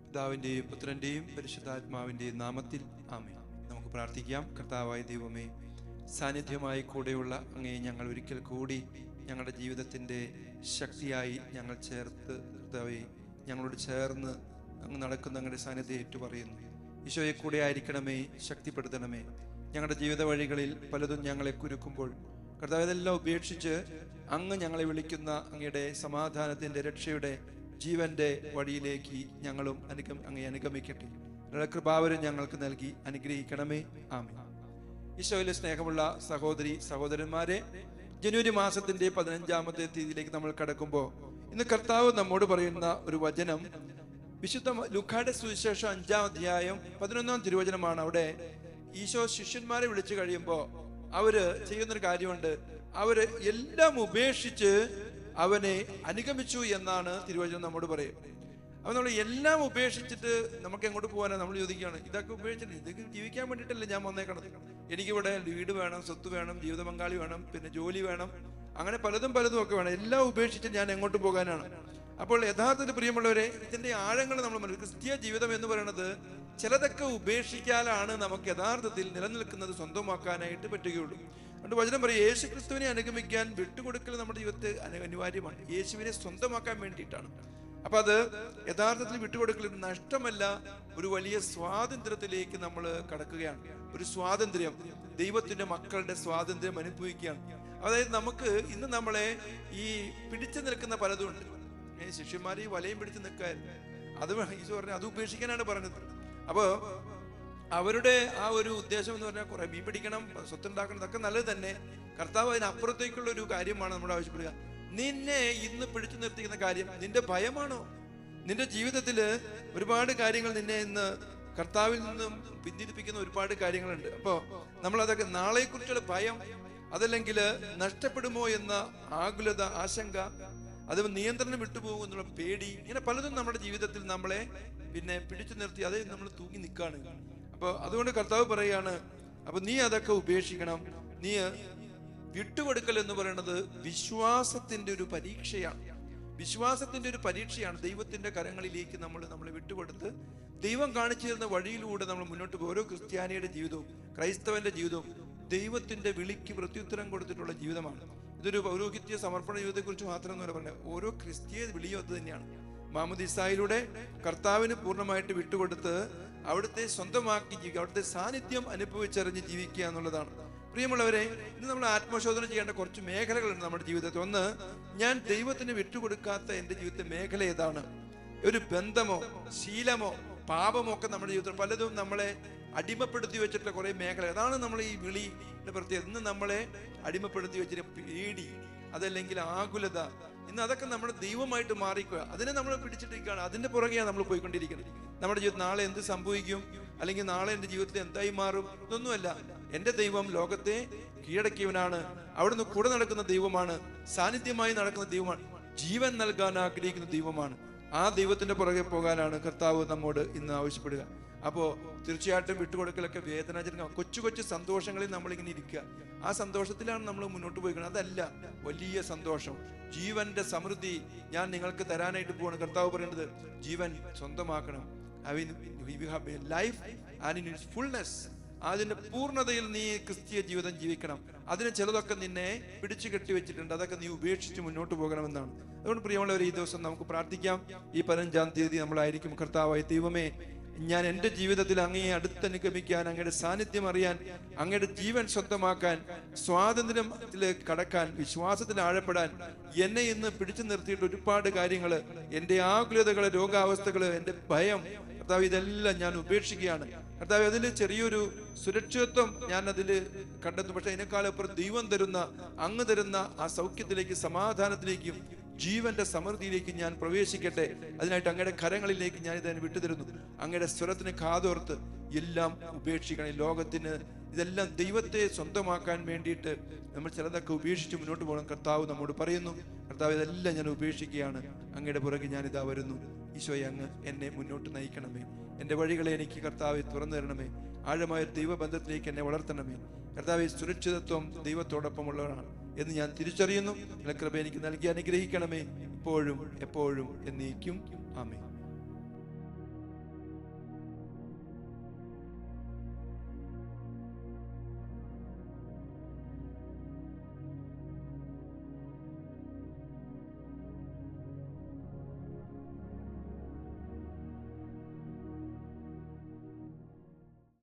പിതാവിൻ്റെയും പുത്രൻ്റെയും പരിശുദ്ധാത്മാവിൻ്റെയും നാമത്തിൽ ആമേൻ. നമുക്ക് പ്രാർത്ഥിക്കാം. കർത്താവായ ദൈവമേ, സാന്നിധ്യമായി കൂടെയുള്ള അങ്ങേ ഞങ്ങൾ ഒരിക്കൽ കൂടി ഞങ്ങളുടെ ജീവിതത്തിൻ്റെ ശക്തിയായി ഞങ്ങൾ ചേർത്ത് കർത്താവേ ഞങ്ങളോട് ചേർന്ന് അങ്ങ് നടക്കുന്ന അങ്ങയുടെ സാന്നിധ്യം ഏറ്റുപറയുന്നു. ഈശോയെ കൂടെ ആയിരിക്കണമേ, ശക്തിപ്പെടുത്തണമേ. ഞങ്ങളുടെ ജീവിത വഴികളിൽ പലതും ഞങ്ങളെ കുരുക്കുമ്പോൾ കർത്താവ് ഇതെല്ലാം ഉപേക്ഷിച്ച് അങ്ങ് ഞങ്ങളെ വിളിക്കുന്ന അങ്ങയുടെ സമാധാനത്തിൻ്റെ, രക്ഷയുടെ, ജീവന്റെ വഴിയിലേക്ക് ഞങ്ങളും അങ്ങേ അനുഗമിക്കട്ടെ. നിങ്ങളുടെ കൃപാവരം ഞങ്ങൾക്ക് നൽകി അനുഗ്രഹിക്കണമേ. ആമേൻ. ഈശോയിലെ സ്നേഹമുള്ള സഹോദരി സഹോദരന്മാരെ, ജനുവരി മാസത്തിന്റെ 15-ാമത്തെ തീയതിയിലേക്ക് നമ്മൾ കടക്കുമ്പോൾ ഇന്ന് കർത്താവ് നമ്മോട് പറയുന്ന ഒരു വചനം വിശുദ്ധ ലൂക്കായുടെ സുവിശേഷം 5-ാം അധ്യായം 11-ാം തിരുവചനമാണ്. അവിടെ ഈശോ ശിഷ്യന്മാരെ വിളിച്ചു കഴിയുമ്പോൾ അവര് ചെയ്യുന്നൊരു കാര്യമുണ്ട്. അവര് എല്ലാം ഉപേക്ഷിച്ച് അവനെ അനുഗമിച്ചു എന്നാണ് തിരുവചനം നമ്മോട് പറയും. അപ്പൊ നമ്മൾ എല്ലാം ഉപേക്ഷിച്ചിട്ട് നമുക്ക് എങ്ങോട്ട് പോകാനാണ്? നമ്മൾ ചോദിക്കുകയാണ്, ഇതൊക്കെ ഉപേക്ഷിച്ചിട്ട് ഇതൊക്കെ ജീവിക്കാൻ വേണ്ടിയിട്ടല്ലേ ഞാൻ വന്നേക്കണത്? എനിക്കിവിടെ വീട് വേണം, സ്വത്ത് വേണം, ജീവിത പങ്കാളി വേണം, പിന്നെ ജോലി വേണം, അങ്ങനെ പലതും ഒക്കെ വേണം. എല്ലാം ഉപേക്ഷിച്ച് ഞാൻ എങ്ങോട്ട് പോകാനാണ്? അപ്പോൾ യഥാർത്ഥത്തിൽ പ്രിയമുള്ളവരെ, ഇതിന്റെ ആഴങ്ങൾ നമ്മൾ ക്രിസ്തീയ ജീവിതം എന്ന് പറയുന്നത് ചിലതൊക്കെ ഉപേക്ഷിക്കാനാണ് നമുക്ക് യഥാർത്ഥത്തിൽ നിലനിൽക്കുന്നത് സ്വന്തമാക്കാനായിട്ട് പറ്റുകയുള്ളൂ. അതുകൊണ്ട് വചനം പറയും, യേശു ക്രിസ്തുവിനെ അനുഗമിക്കാൻ വിട്ടുകൊടുക്കൽ നമ്മുടെ ജീവിതത്തിൽ അനിവാര്യമാണ്. യേശുവിനെ സ്വന്തമാക്കാൻ വേണ്ടിയിട്ടാണ്. അപ്പൊ അത് യഥാർത്ഥത്തിൽ വിട്ടുകൊടുക്കൽ നഷ്ടമല്ല, ഒരു വലിയ സ്വാതന്ത്ര്യത്തിലേക്ക് നമ്മൾ കടക്കുകയാണ്. ഒരു സ്വാതന്ത്ര്യം, ദൈവത്തിന്റെ മക്കളുടെ സ്വാതന്ത്ര്യം അനുഭവിക്കുകയാണ്. അതായത് നമുക്ക് ഇന്ന് നമ്മളെ ഈ പിടിച്ചു നിൽക്കുന്ന പലതും ഉണ്ട്. ശിഷ്യന്മാർ ഈ വലയും പിടിച്ചു നിൽക്കായിരുന്നു. അത് ഈശോ പറഞ്ഞു അത് ഉപേക്ഷിക്കാനാണ് പറഞ്ഞത്. അപ്പോ അവരുടെ ആ ഒരു ഉദ്ദേശം എന്ന് പറഞ്ഞാൽ കുറെ മീൻ പിടിക്കണം, സ്വത്തുണ്ടാക്കണം, ഇതൊക്കെ നല്ലത് തന്നെ. കർത്താവ് അതിനപ്പുറത്തേക്കുള്ള ഒരു കാര്യമാണ് നമ്മൾ ആവശ്യപ്പെടുക. നിന്നെ ഇന്ന് പിടിച്ചു നിർത്തിക്കുന്ന കാര്യം നിന്റെ ഭയമാണോ? നിന്റെ ജീവിതത്തില് ഒരുപാട് കാര്യങ്ങൾ നിന്നെ ഇന്ന് കർത്താവിൽ നിന്നും പിന്തിരിപ്പിക്കുന്ന ഒരുപാട് കാര്യങ്ങളുണ്ട്. അപ്പോ നമ്മളതൊക്കെ നാളെ കുറിച്ചുള്ള ഭയം, അതല്ലെങ്കിൽ നഷ്ടപ്പെടുമോ എന്ന ആകുലത, ആശങ്ക, അത് നിയന്ത്രണം വിട്ടുപോകും എന്നുള്ള പേടി, ഇങ്ങനെ പലതും നമ്മുടെ ജീവിതത്തിൽ നമ്മളെ പിന്നെ പിടിച്ചു നിർത്തി അത് നമ്മൾ തൂങ്ങി നിൽക്കുകയാണ്. അപ്പൊ അതുകൊണ്ട് കർത്താവ് പറയാണ്, അപ്പൊ നീ അതൊക്കെ ഉപേക്ഷിക്കണം. നീ വിട്ടുകൊടുക്കൽ എന്ന് പറയുന്നത് വിശ്വാസത്തിന്റെ ഒരു പരീക്ഷയാണ്. വിശ്വാസത്തിന്റെ ഒരു പരീക്ഷയാണ്. ദൈവത്തിന്റെ കരങ്ങളിലേക്ക് നമ്മളെ വിട്ടുകൊടുത്ത് ദൈവം കാണിച്ചു തരുന്ന വഴിയിലൂടെ നമ്മൾ മുന്നോട്ട് പോകും. ഓരോ ക്രിസ്ത്യാനിയുടെ ജീവിതവും ക്രൈസ്തവന്റെ ജീവിതവും ദൈവത്തിന്റെ വിളിക്ക് പ്രത്യുത്തരം കൊടുത്തിട്ടുള്ള ജീവിതമാണ്. ഇതൊരു പൗരോഹിത്യ സമർപ്പണ ജീവിതത്തെ കുറിച്ച് മാത്രമെന്ന് പറഞ്ഞാൽ ഓരോ ക്രിസ്തീയ വിളിയും അത് തന്നെയാണ്. മാമോദീസായിലൂടെ കർത്താവിന് പൂർണ്ണമായിട്ട് വിട്ടുകൊടുത്ത് അവിടുത്തെ സ്വന്തമാക്കി ജീവിക്കുക, അവിടുത്തെ സാന്നിധ്യം അനുഭവിച്ചറിഞ്ഞ് ജീവിക്കുക എന്നുള്ളതാണ്. പ്രിയമുള്ളവരെ, ഇന്ന് നമ്മൾ ആത്മശോധന ചെയ്യേണ്ട കുറച്ച് മേഖലകളുണ്ട് നമ്മുടെ ജീവിതത്തിൽ. ഒന്ന്, ഞാൻ ദൈവത്തിന് വിട്ടുകൊടുക്കാത്ത എൻ്റെ ജീവിതത്തെ മേഖല ഏതാണ്? ഒരു ബന്ധമോ ശീലമോ പാപമോ ഒക്കെ നമ്മുടെ ജീവിതത്തിൽ പലതും നമ്മളെ അടിമപ്പെടുത്തി വെച്ചിട്ടുള്ള കുറെ മേഖല. അതാണ് നമ്മൾ ഈ വിളിയുടെ പ്രത്യേകത. ഇന്ന് നമ്മളെ അടിമപ്പെടുത്തി വെച്ചിട്ട് പേടി, അതല്ലെങ്കിൽ ആകുലത, ഇന്ന് അതൊക്കെ നമ്മുടെ ദൈവമായിട്ട് മാറിക്കുക. അതിനെ നമ്മൾ പിടിച്ചിട്ടിരിക്കുകയാണ്. അതിന്റെ പുറകെയാണ് നമ്മൾ പോയിക്കൊണ്ടിരിക്കുന്നത്. നമ്മുടെ ജീവിതത്തിൽ നാളെ എന്ത് സംഭവിക്കും, അല്ലെങ്കിൽ നാളെ എൻ്റെ ജീവിതത്തിൽ എന്തായി മാറും, ഇതൊന്നുമല്ല. എൻ്റെ ദൈവം ലോകത്തെ കീഴടക്കിയവനാണ്. അവിടുന്ന് കൂടെ നടക്കുന്ന ദൈവമാണ്, സാന്നിധ്യമായി നടക്കുന്ന ദൈവമാണ്, ജീവൻ നൽകാൻ ആഗ്രഹിക്കുന്ന ദൈവമാണ്. ആ ദൈവത്തിന്റെ പുറകെ പോകാനാണ് കർത്താവ് നമ്മോട് ഇന്ന് ആവശ്യപ്പെടുക. അപ്പോ തീർച്ചയായിട്ടും വിട്ടുകൊടുക്കലൊക്കെ വേദനാജനകം. കൊച്ചു കൊച്ചു സന്തോഷങ്ങളിൽ നമ്മളിങ്ങനെ ഇരിക്കുക, ആ സന്തോഷത്തിലാണ് നമ്മൾ മുന്നോട്ട് പോയിക്കുന്നത്. അതല്ല, വലിയ സന്തോഷം, ജീവന്റെ സമൃദ്ധി ഞാൻ നിങ്ങൾക്ക് തരാനായിട്ട് പോവാണ്. കർത്താവ് പറയുന്നത് ജീവൻ സ്വന്തമാക്കണം. Life and in its fullness, അതിന്റെ പൂർണ്ണതയിൽ നീ ക്രിസ്തീയ ജീവിതം ജീവിക്കണം. അതിന് ചിലതൊക്കെ നിന്നെ പിടിച്ചു കെട്ടി വെച്ചിട്ടുണ്ട്, അതൊക്കെ നീ ഉപേക്ഷിച്ച് മുന്നോട്ട് പോകണമെന്നാണ്. അതുകൊണ്ട് പ്രിയമുള്ളവർ, ഈ ദിവസം നമുക്ക് പ്രാർത്ഥിക്കാം. ഈ 15-ാം തീയതി നമ്മളായിരിക്കും, കർത്താവായ ദൈവമേ, ഞാൻ എൻ്റെ ജീവിതത്തിൽ അങ്ങയെ അടുത്തനുഗമിക്കാൻ, അങ്ങയുടെ സാന്നിധ്യം അറിയാൻ, അങ്ങയുടെ ജീവൻ സ്വന്തമാക്കാൻ, സ്വാതന്ത്ര്യത്തിലേക്ക് കടക്കാൻ, വിശ്വാസത്തിൽ ആഴപ്പെടാൻ എന്നെ ഇന്ന് പിടിച്ചു നിർത്തിയിട്ട് ഒരുപാട് കാര്യങ്ങൾ, എൻ്റെ ആകുലതകള്, രോഗാവസ്ഥകള്, എൻ്റെ ഭയം, കർത്താവ്, ഇതെല്ലാം ഞാൻ ഉപേക്ഷിക്കുകയാണ്. കർത്താവ്, അതിൽ ചെറിയൊരു സുരക്ഷിതത്വം ഞാൻ അതിൽ കണ്ടെത്തും. പക്ഷെ അതിനേക്കാളപ്പുറം ദൈവം തരുന്ന, അങ്ങ് തരുന്ന ആ സൗഖ്യത്തിലേക്ക്, സമാധാനത്തിലേക്കും ജീവന്റെ സമൃദ്ധിയിലേക്ക് ഞാൻ പ്രവേശിക്കട്ടെ. അതിനായിട്ട് അങ്ങയുടെ കരങ്ങളിലേക്ക് ഞാൻ ഇതിനെ വിട്ടുതരുന്നു. അങ്ങയുടെ സ്വരത്തിന് കാതോർത്ത് എല്ലാം ഉപേക്ഷിക്കണം. ലോകത്തിന് ഇതെല്ലാം ദൈവത്തെ സ്വന്തമാക്കാൻ വേണ്ടിയിട്ട് നമ്മൾ ചിലതൊക്കെ ഉപേക്ഷിച്ച് മുന്നോട്ട് പോകണം. കർത്താവ് നമ്മോട് പറയുന്നു, കർത്താവ്, ഇതെല്ലാം ഞാൻ ഉപേക്ഷിക്കുകയാണ്, അങ്ങയുടെ പുറകെ ഞാനിതാ വരുന്നു. ഈശോയെ, അങ്ങ് എന്നെ മുന്നോട്ട് നയിക്കണമേ. എൻ്റെ വഴികളെ എനിക്ക് കർത്താവെ തുറന്നു തരണമേ. ആഴമായ ദൈവബന്ധത്തിലേക്ക് എന്നെ വളർത്തണമേ. കർത്താവെ, സുരക്ഷിതത്വം ദൈവത്തോടൊപ്പമുള്ളവരാണ് എന്ന് ഞാൻ തിരിച്ചറിയുന്നു. കൃപ എനിക്ക് നൽകി അനുഗ്രഹിക്കണമേ, ഇപ്പോഴും എപ്പോഴും എന്നേക്കും. ആമേൻ.